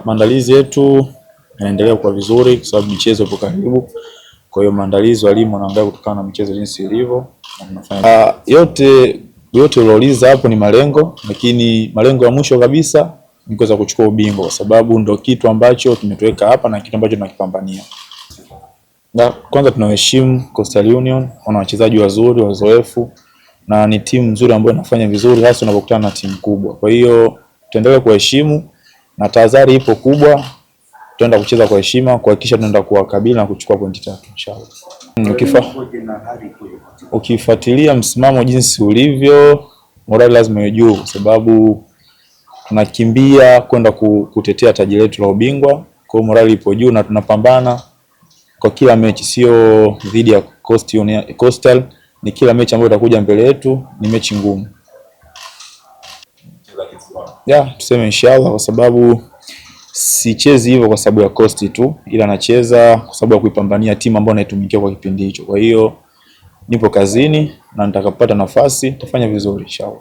Maandalizi yetu yanaendelea kwa vizuri kwa sababu michezo ipo karibu. Kwa hiyo maandalizi walimu wanaangalia kutokana na michezo jinsi ilivyo. Yote uliouliza hapo ni malengo, lakini malengo ya mwisho kabisa ni kuweza kuchukua ubingwa kwa sababu ndio kitu ambacho tumetuweka hapa na kitu ambacho tunakipambania. Na kwanza tunaheshimu Coastal Union, wana wachezaji wazuri, wazoefu na ni timu nzuri ambayo inafanya vizuri hasa unapokutana na timu kubwa. Kwa hiyo tuendelee kuheshimu na tahadhari ipo kubwa, tutaenda kucheza kwa heshima kuhakikisha tunaenda kuwakabili na kuchukua pointi 3 inshallah. Ukifuatilia msimamo jinsi ulivyo, morali lazima iwe juu kwa sababu tunakimbia kwenda kutetea taji letu la ubingwa. Kwa hiyo morali ipo juu na tunapambana kwa kila mechi, sio dhidi ya Coastal, ni kila mechi ambayo itakuja mbele yetu ni mechi ngumu. Tuseme inshallah kwa sababu sichezi hivyo kwa sababu ya Coast tu, ila nacheza kwa sababu ya kuipambania timu ambayo naitumikia kwa kipindi hicho. Kwa hiyo nipo kazini na nitakapopata nafasi nitafanya vizuri inshallah.